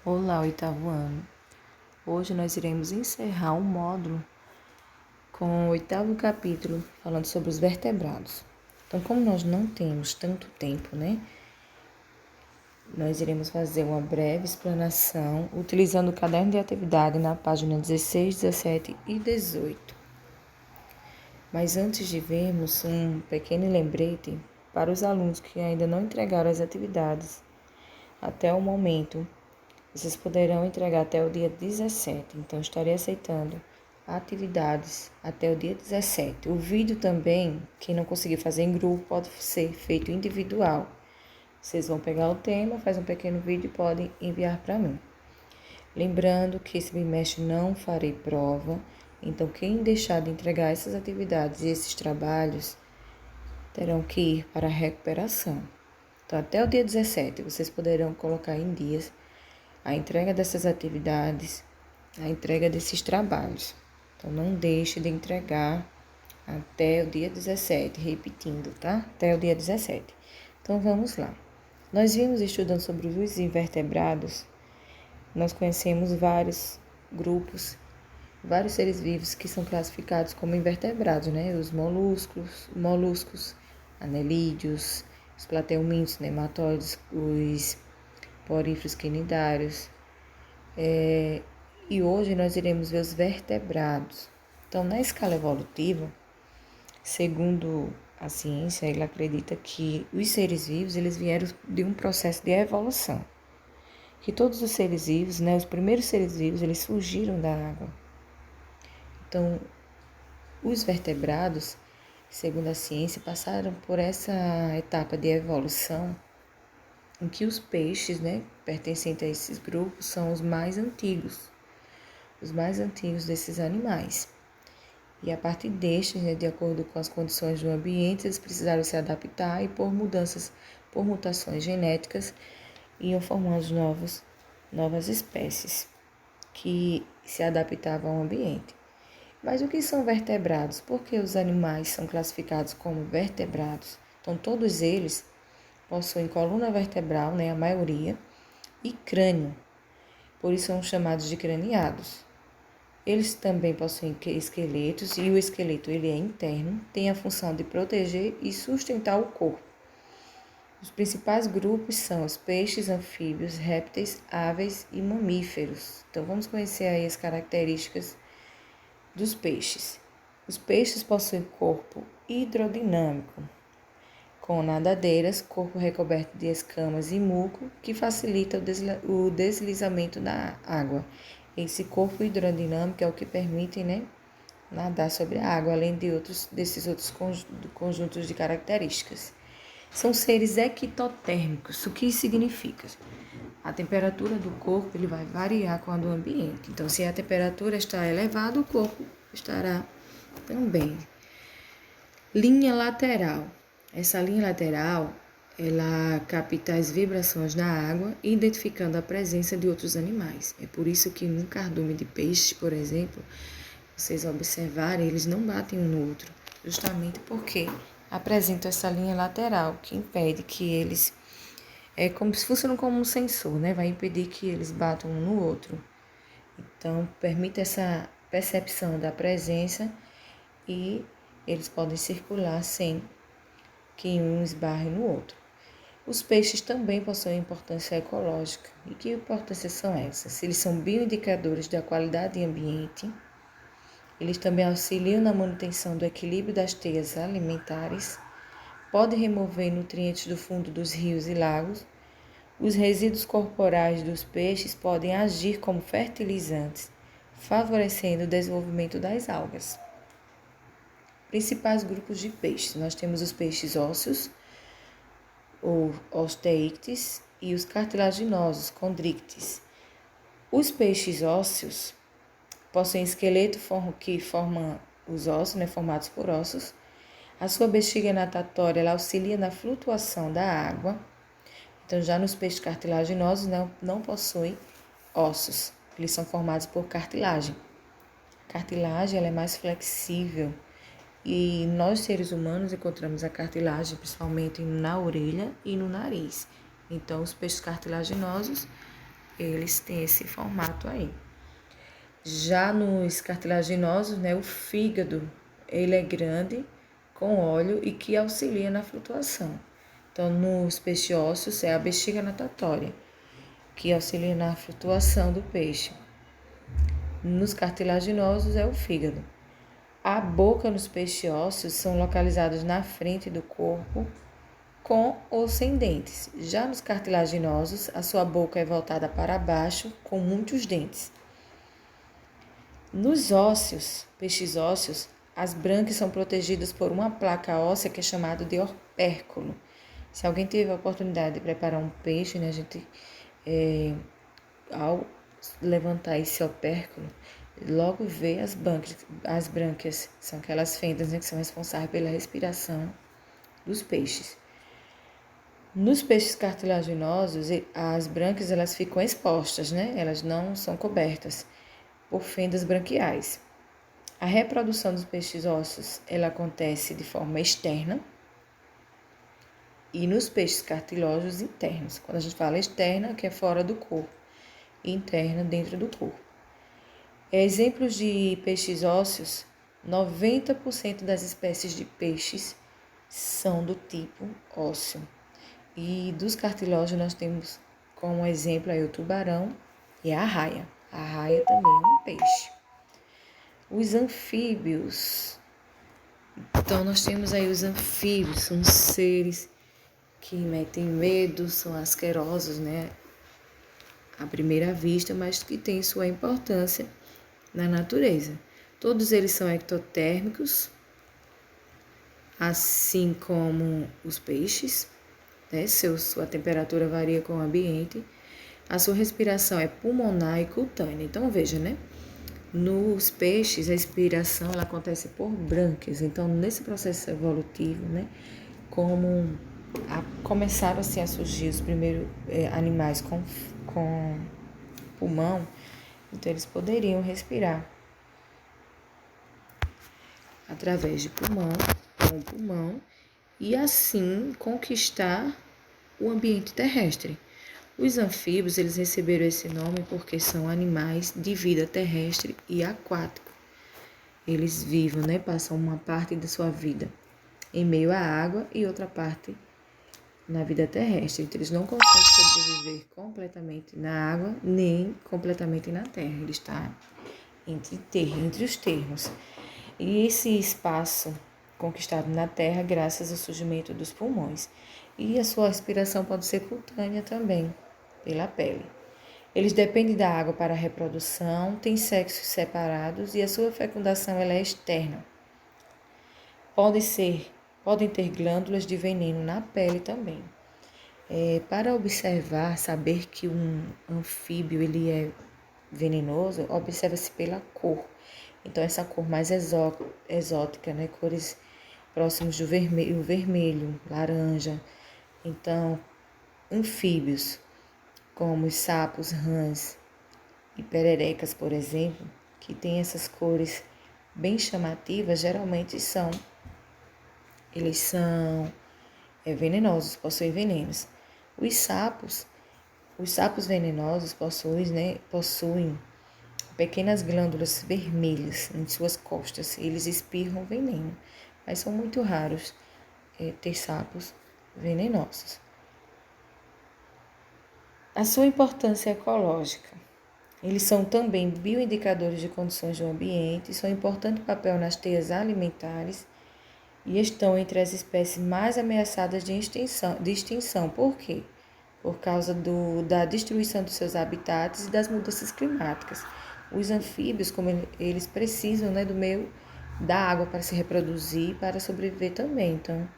Olá, oitavo ano. Hoje nós iremos encerrar o módulo com o oitavo capítulo, falando sobre os vertebrados. Então, como nós não temos tanto tempo, nós iremos fazer uma breve explanação utilizando o caderno de atividade na página 16, 17 e 18. Mas antes de vermos, um pequeno lembrete para os alunos que ainda não entregaram as atividades até o momento. Vocês poderão entregar até o dia 17, então estarei aceitando atividades até o dia 17. O vídeo também, quem não conseguir fazer em grupo, pode ser feito individual. Vocês vão pegar o tema, faz um pequeno vídeo e podem enviar para mim. Lembrando que esse bimestre não farei prova, então quem deixar de entregar essas atividades e esses trabalhos terão que ir para a recuperação. Então até o dia 17 vocês poderão colocar em dias a entrega dessas atividades, a entrega desses trabalhos. Então, não deixe de entregar até o dia 17, repetindo, tá? Até o dia 17. Então, vamos lá. Nós vimos estudando sobre os invertebrados, nós conhecemos vários grupos, vários seres vivos que são classificados como invertebrados, Os moluscos, anelídeos, os plateumintos, nematóides, os poríferos quinidários. E hoje nós iremos ver os vertebrados. Então, na escala evolutiva, segundo a ciência, ele acredita que os seres vivos eles vieram de um processo de evolução. Que todos os seres vivos, os primeiros seres vivos, eles surgiram da água. Então, os vertebrados, segundo a ciência, passaram por essa etapa de evolução em que os peixes, pertencentes a esses grupos, são os mais antigos desses animais. E a partir destes, de acordo com as condições do ambiente, eles precisaram se adaptar e por mutações genéticas, iam formando novas espécies que se adaptavam ao ambiente. Mas o que são vertebrados? Por que os animais são classificados como vertebrados? Então, todos eles possuem coluna vertebral, a maioria, e crânio. Por isso são chamados de craniados. Eles também possuem esqueletos e o esqueleto ele é interno, tem a função de proteger e sustentar o corpo. Os principais grupos são os peixes, anfíbios, répteis, aves e mamíferos. Então vamos conhecer aí as características dos peixes. Os peixes possuem corpo hidrodinâmico, com nadadeiras, corpo recoberto de escamas e muco, que facilita o deslizamento da água. Esse corpo hidrodinâmico é o que permite, nadar sobre a água, além desses outros conjuntos de características. São seres ectotérmicos. O que isso significa? A temperatura do corpo ele vai variar com a do ambiente. Então, se a temperatura está elevada, o corpo estará também. Linha lateral. Essa linha lateral, ela capta as vibrações da água, identificando a presença de outros animais. É por isso que num cardume de peixe, por exemplo, vocês observarem, eles não batem um no outro, justamente porque apresentam essa linha lateral, que impede que eles... como se funcionam como um sensor, Vai impedir que eles batam um no outro. Então, permite essa percepção da presença e eles podem circular sem que um esbarre no outro. Os peixes também possuem importância ecológica. E que importâncias são essas? Eles são bioindicadores da qualidade do ambiente, eles também auxiliam na manutenção do equilíbrio das teias alimentares, podem remover nutrientes do fundo dos rios e lagos, os resíduos corporais dos peixes podem agir como fertilizantes, favorecendo o desenvolvimento das algas. Principais grupos de peixes. Nós temos os peixes ósseos, ou osteíctes, e os cartilaginosos, condrictes. Os peixes ósseos possuem esqueleto que forma os ossos, formados por ossos. A sua bexiga natatória ela auxilia na flutuação da água. Então, já nos peixes cartilaginosos não possuem ossos, eles são formados por cartilagem. A cartilagem ela é mais flexível e nós, seres humanos, encontramos a cartilagem principalmente na orelha e no nariz. Então, os peixes cartilaginosos, eles têm esse formato aí. Já nos cartilaginosos, né, o fígado, ele é grande, com óleo e que auxilia na flutuação. Então, nos peixes ósseos é a bexiga natatória, que auxilia na flutuação do peixe. Nos cartilaginosos é o fígado. A boca nos peixes ósseos são localizados na frente do corpo, com ou sem dentes. Já nos cartilaginosos, a sua boca é voltada para baixo, com muitos dentes. Nos ósseos, peixes ósseos, as brânquias são protegidas por uma placa óssea que é chamada de opérculo. Se alguém teve a oportunidade de preparar um peixe, né, a gente, ao levantar esse opérculo, logo vê as brânquias, são aquelas fendas, né, que são responsáveis pela respiração dos peixes. Nos peixes cartilaginosos, as brânquias elas ficam expostas, né? Elas não são cobertas por fendas branquiais. A reprodução dos peixes ósseos ela acontece de forma externa e nos peixes cartilógenos internos. Quando a gente fala externa, que é fora do corpo, e interna, dentro do corpo. Exemplos de peixes ósseos, 90% das espécies de peixes são do tipo ósseo. E dos cartilógenos nós temos como exemplo aí o tubarão e a arraia. A arraia também é um peixe. Os anfíbios. Então nós temos aí os anfíbios, são seres que metem medo, são asquerosos, né? À primeira vista, mas que têm sua importância na natureza. Todos eles são ectotérmicos, assim como os peixes. Né? Sua temperatura varia com o ambiente, a sua respiração é pulmonar e cutânea. Então, veja, né? Nos peixes, a respiração ela acontece por brânquias. Então, nesse processo evolutivo, né? Começaram assim, a surgir os primeiros animais com pulmão, então eles poderiam respirar através de pulmão, com o pulmão, e assim conquistar o ambiente terrestre. Os anfíbios, eles receberam esse nome porque são animais de vida terrestre e aquático. Eles vivem, né, passam uma parte da sua vida em meio à água e outra parte na vida terrestre. Então, eles não conseguem sobreviver completamente na água, nem completamente na terra. Ele está entre os termos. E esse espaço conquistado na terra graças ao surgimento dos pulmões. E a sua respiração pode ser cutânea também, pela pele. Eles dependem da água para a reprodução, têm sexos separados e a sua fecundação ela é externa. Podem ter glândulas de veneno na pele também. Para observar, saber que um anfíbio ele é venenoso, observa-se pela cor. Então, essa cor mais exótica, né? Cores próximos do vermelho, laranja. Então, anfíbios, como os sapos, rãs e pererecas, por exemplo, que têm essas cores bem chamativas, geralmente eles são venenosos, possuem venenos. Os sapos venenosos possuem pequenas glândulas vermelhas em suas costas. Eles espirram veneno, mas são muito raros ter sapos venenosos. A sua importância ecológica. Eles são também bioindicadores de condições do ambiente, são um importante papel nas teias alimentares e estão entre as espécies mais ameaçadas de extinção. Por quê? Por causa da destruição dos seus habitats e das mudanças climáticas. Os anfíbios, como eles precisam, né, do meio da água para se reproduzir e para sobreviver também. Então,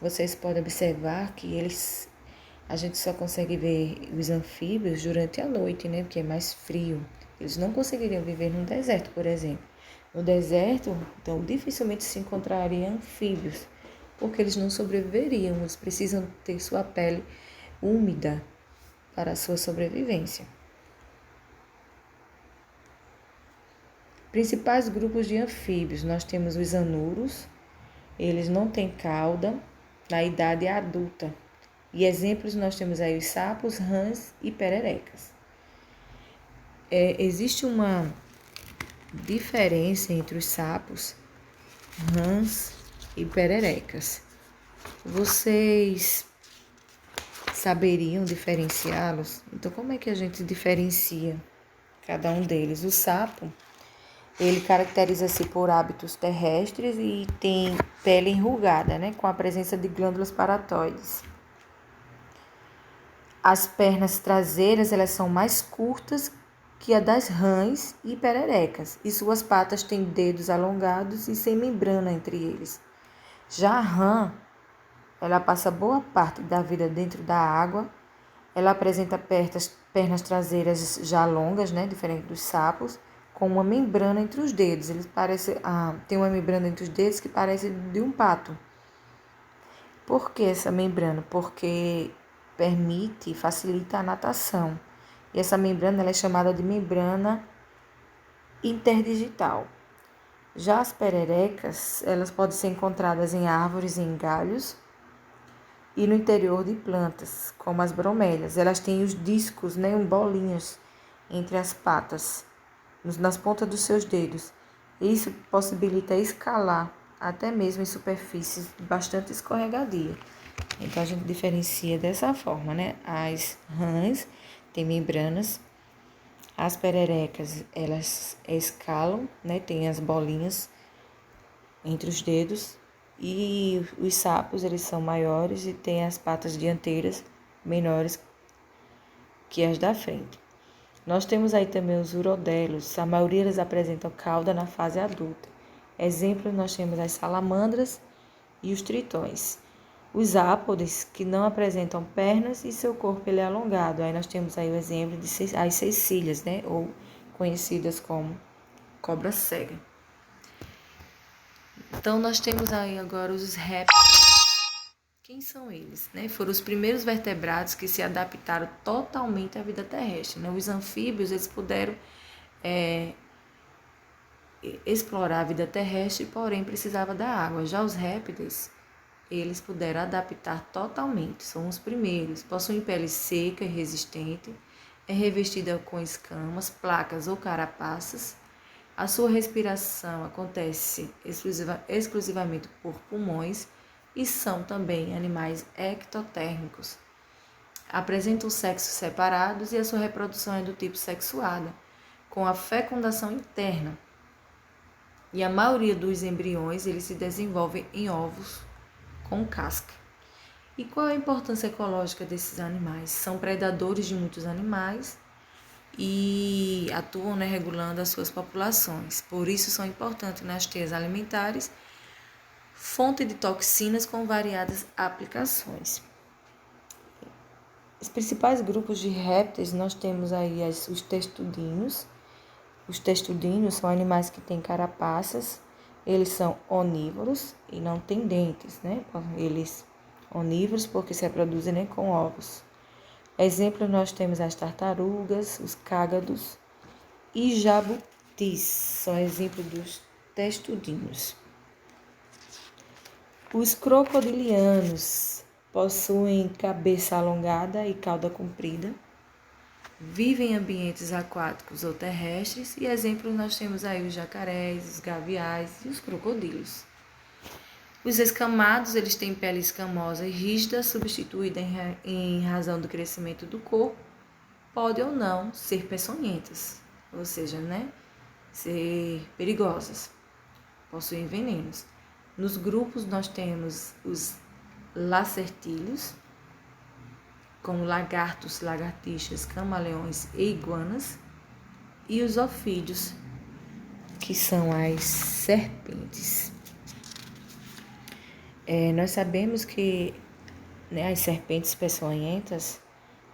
vocês podem observar que a gente só consegue ver os anfíbios durante a noite, né, porque é mais frio. Eles não conseguiriam viver no deserto, por exemplo. No deserto, então, dificilmente se encontrariam anfíbios, porque eles não sobreviveriam. Eles precisam ter sua pele úmida para a sua sobrevivência. Principais grupos de anfíbios, nós temos os anuros, eles não têm cauda na idade adulta. E exemplos nós temos aí os sapos, rãs e pererecas. existe uma diferença entre os sapos, rãs e pererecas. Vocês saberiam diferenciá-los? Então, como é que a gente diferencia cada um deles? O sapo, ele caracteriza-se por hábitos terrestres e tem pele enrugada, né, com a presença de glândulas paratóides. As pernas traseiras, elas são mais curtas que a das rãs e pererecas, e suas patas têm dedos alongados e sem membrana entre eles. Já a rã, ela passa boa parte da vida dentro da água. Ela apresenta pernas traseiras já longas, né, diferente dos sapos, com uma membrana entre os dedos. Eles parecem, tem uma membrana entre os dedos que parece de um pato. Por que essa membrana? Porque facilita a natação. E essa membrana ela é chamada de membrana interdigital. Já as pererecas, elas podem ser encontradas em árvores e em galhos e no interior de plantas, como as bromélias. Elas têm os discos, né, bolinhas entre as patas, nas pontas dos seus dedos. Isso possibilita escalar até mesmo em superfícies bastante escorregadias. Então, a gente diferencia dessa forma, né? As rãs têm membranas, as pererecas, elas escalam, né? Tem as bolinhas entre os dedos. E os sapos, eles são maiores e têm as patas dianteiras menores que as da frente. Nós temos aí também os urodelos. A maioria eles apresentam cauda na fase adulta. Exemplos, nós temos as salamandras e os tritões. Os ápodes, que não apresentam pernas e seu corpo ele é alongado. Aí nós temos aí o exemplo de as cecílias, né? Ou conhecidas como cobra cega. Então, nós temos aí agora os répteis. Quem são eles? Né? Foram os primeiros vertebrados que se adaptaram totalmente à vida terrestre. Né? Os anfíbios, eles puderam explorar a vida terrestre, porém precisava da água. Já os répteis, eles puderam adaptar totalmente. São os primeiros. Possuem pele seca e resistente. É revestida com escamas, placas ou carapaças. A sua respiração acontece exclusivamente por pulmões e são também animais ectotérmicos. Apresentam sexos separados e a sua reprodução é do tipo sexuada, com a fecundação interna. E a maioria dos embriões eles se desenvolvem em ovos com casca. E qual é a importância ecológica desses animais? São predadores de muitos animais e atuam, né, regulando as suas populações. Por isso são importantes nas teias alimentares, fonte de toxinas com variadas aplicações. Os principais grupos de répteis, nós temos aí os testudinos. Os testudinos são animais que têm carapaças, eles são onívoros e não têm dentes, né? Eles onívoros porque se reproduzem, né, com ovos. Exemplo, nós temos as tartarugas, os cágados e jabutis, são exemplo dos testudinos. Os crocodilianos possuem cabeça alongada e cauda comprida, vivem em ambientes aquáticos ou terrestres e exemplos nós temos aí os jacarés, os gaviais e os crocodilos. Os escamados, eles têm pele escamosa e rígida, substituída em razão do crescimento do corpo, podem ou não ser peçonhentas, ou seja, né, ser perigosas, possuem venenos. Nos grupos nós temos os lacertílios, como lagartos, lagartixas, camaleões e iguanas, e os ofídeos, que são as serpentes. Nós sabemos que, né, as serpentes peçonhentas,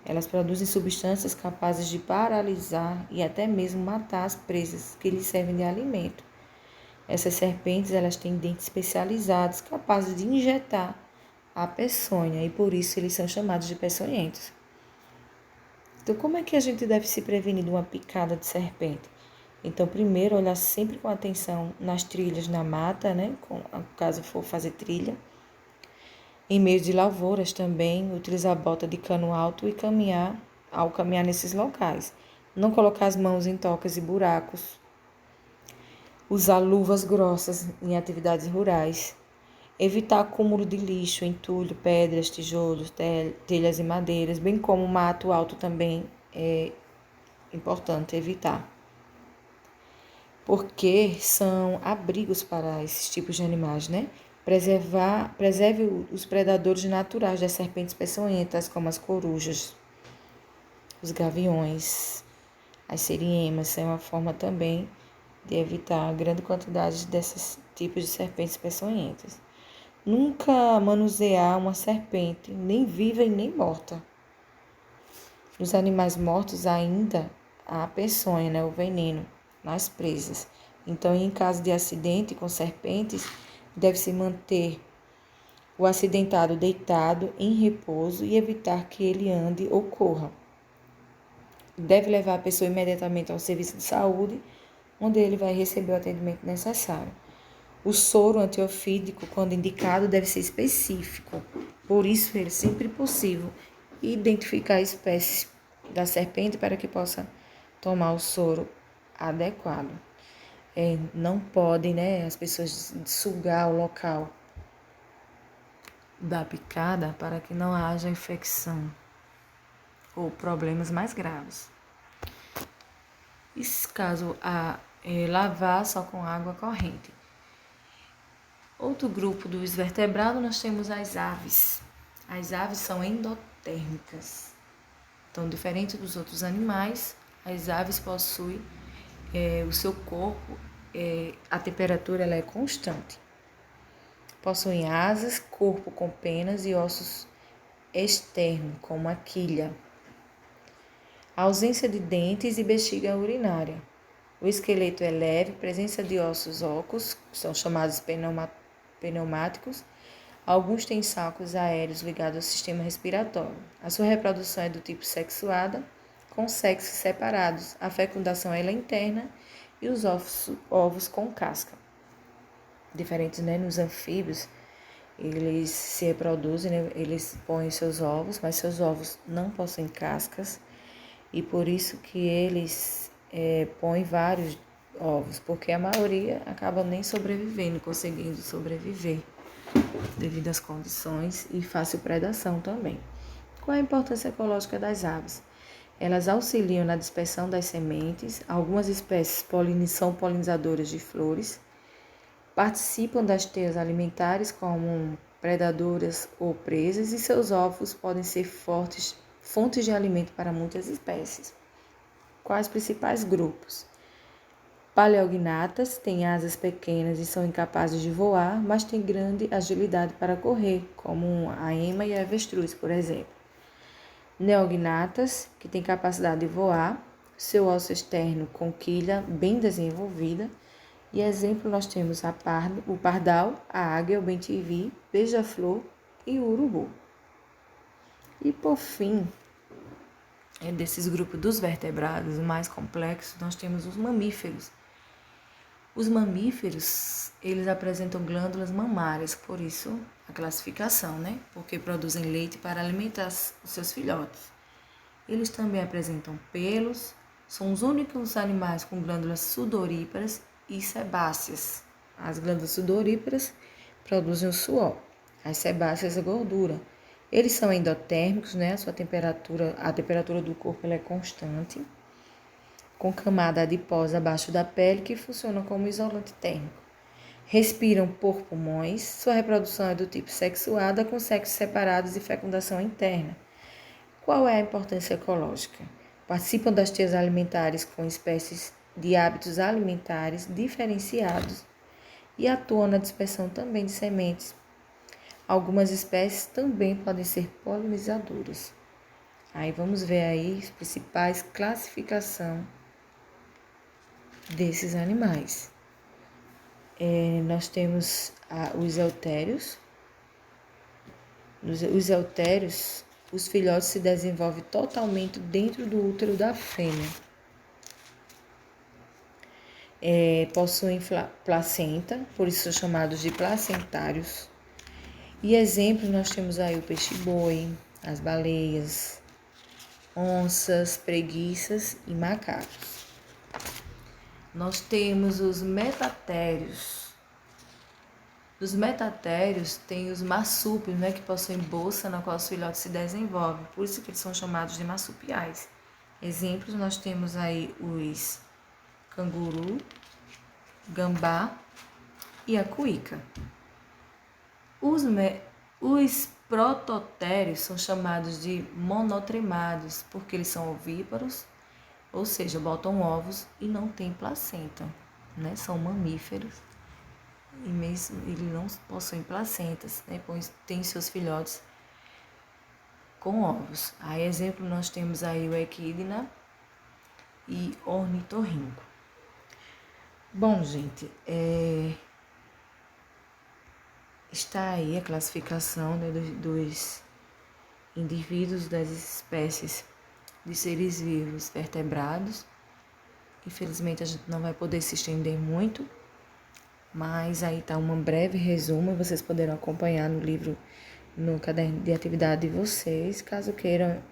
elas produzem substâncias capazes de paralisar e até mesmo matar as presas que lhes servem de alimento. Essas serpentes, elas têm dentes especializados capazes de injetar a peçonha e por isso eles são chamados de peçonhentos. Então, como é que a gente deve se prevenir de uma picada de serpente? Então, primeiro, olhar sempre com atenção nas trilhas na mata, né? Caso for fazer trilha. Em meio de lavouras também, utilizar bota de cano alto e ao caminhar nesses locais. Não colocar as mãos em tocas e buracos. Usar luvas grossas em atividades rurais. Evitar acúmulo de lixo, entulho, pedras, tijolos, telhas e madeiras, bem como mato alto também é importante evitar. Porque são abrigos para esses tipos de animais, né? Preserve os predadores naturais das serpentes peçonhentas, como as corujas, os gaviões, as seriemas. É uma forma também de evitar a grande quantidade desses tipos de serpentes peçonhentas. Nunca manusear uma serpente, nem viva e nem morta. Nos animais mortos ainda há a peçonha, né, o veneno, nas presas. Então, em caso de acidente com serpentes, deve-se manter o acidentado deitado em repouso e evitar que ele ande ou corra. Deve levar a pessoa imediatamente ao serviço de saúde, onde ele vai receber o atendimento necessário. O soro antiofídico, quando indicado, deve ser específico. Por isso, é sempre possível identificar a espécie da serpente para que possa tomar o soro adequado. Não podem, né, as pessoas sugar o local da picada para que não haja infecção ou problemas mais graves. E caso lavar só com água corrente. Outro grupo dos vertebrados, nós temos as aves. As aves são endotérmicas. Então, diferente dos outros animais, as aves possuem o seu corpo, a temperatura ela é constante. Possuem asas, corpo com penas e ossos externos, como a quilha. A ausência de dentes e bexiga urinária. O esqueleto é leve, presença de ossos ocos, que são chamados pneumáticos. Alguns têm sacos aéreos ligados ao sistema respiratório. A sua reprodução é do tipo sexuada, com sexos separados. A fecundação ela é interna e os ovos com casca. Diferentes, né, nos anfíbios, eles se reproduzem, né, eles põem seus ovos, mas seus ovos não possuem cascas e por isso que eles põem vários ovos, porque a maioria acaba nem sobrevivendo, conseguindo sobreviver devido às condições e fácil predação também. Qual a importância ecológica das aves? Elas auxiliam na dispersão das sementes, algumas espécies são polinizadoras de flores, participam das teias alimentares como predadoras ou presas e seus ovos podem ser fontes de alimento para muitas espécies. Quais os principais grupos? Paleognatas têm asas pequenas e são incapazes de voar, mas têm grande agilidade para correr, como a ema e a avestruz, por exemplo. Neognatas, que têm capacidade de voar, seu osso externo com quilha bem desenvolvida. E exemplo nós temos o pardal, a águia, o bem-te-vi, beija-flor e o urubu. E por fim, desses grupos dos vertebrados mais complexos, nós temos os mamíferos. Os mamíferos, eles apresentam glândulas mamárias, por isso a classificação, né? Porque produzem leite para alimentar os seus filhotes. Eles também apresentam pelos, são os únicos animais com glândulas sudoríparas e sebáceas. As glândulas sudoríparas produzem o suor, as sebáceas a gordura. Eles são endotérmicos, né? A temperatura do corpo ela é constante, com camada adiposa abaixo da pele que funciona como isolante térmico. Respiram por pulmões, sua reprodução é do tipo sexuada, com sexos separados e fecundação interna. Qual é a importância ecológica? Participam das teias alimentares com espécies de hábitos alimentares diferenciados e atuam na dispersão também de sementes. Algumas espécies também podem ser polinizadoras. Aí vamos ver aí as principais classificações desses animais. Nós temos os eutérios. Os eutérios, os filhotes se desenvolvem totalmente dentro do útero da fêmea. Possuem placenta, por isso são chamados de placentários. E exemplos nós temos aí o peixe-boi, as baleias, onças, preguiças e macacos. Nós temos os metatérios. Dos metatérios tem os marsúpios, né, que possuem bolsa na qual os filhotes se desenvolvem, por isso que eles são chamados de marsupiais. Exemplos, nós temos aí os canguru, gambá e a cuíca. Os prototérios são chamados de monotremados, porque eles são ovíparos, ou seja, botam ovos e não têm placenta, né? São mamíferos e mesmo eles não possuem placentas, né? Pois têm seus filhotes com ovos. Aí, exemplo, nós temos aí o equidna e ornitorrinco. Bom, gente, está aí a classificação, né, dos indivíduos das espécies de seres vivos vertebrados. Infelizmente a gente não vai poder se estender muito, mas aí está um breve resumo, vocês poderão acompanhar no livro, no caderno de atividade de vocês, caso queiram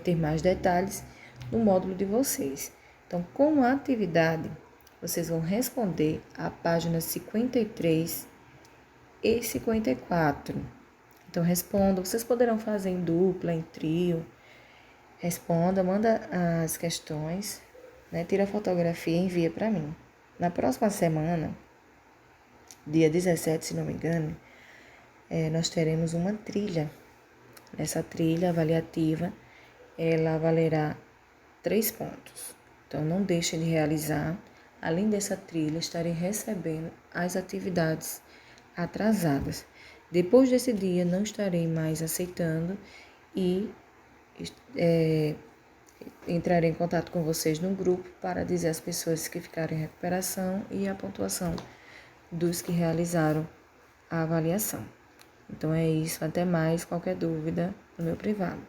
ter mais detalhes no módulo de vocês. Então, com a atividade, vocês vão responder a páginas 53 e 54. Então, respondam. Vocês poderão fazer em dupla, em trio. Responda, manda as questões, né? Tira a fotografia e envia para mim. Na próxima semana, dia 17, se não me engano, nós teremos uma trilha. Essa trilha avaliativa, ela valerá 3 pontos. Então, não deixem de realizar. Além dessa trilha, estarem recebendo as atividades atrasadas. Depois desse dia, não estarei mais aceitando e entrarei em contato com vocês no grupo para dizer às pessoas que ficaram em recuperação e a pontuação dos que realizaram a avaliação. Então é isso, até mais. Qualquer dúvida no meu privado.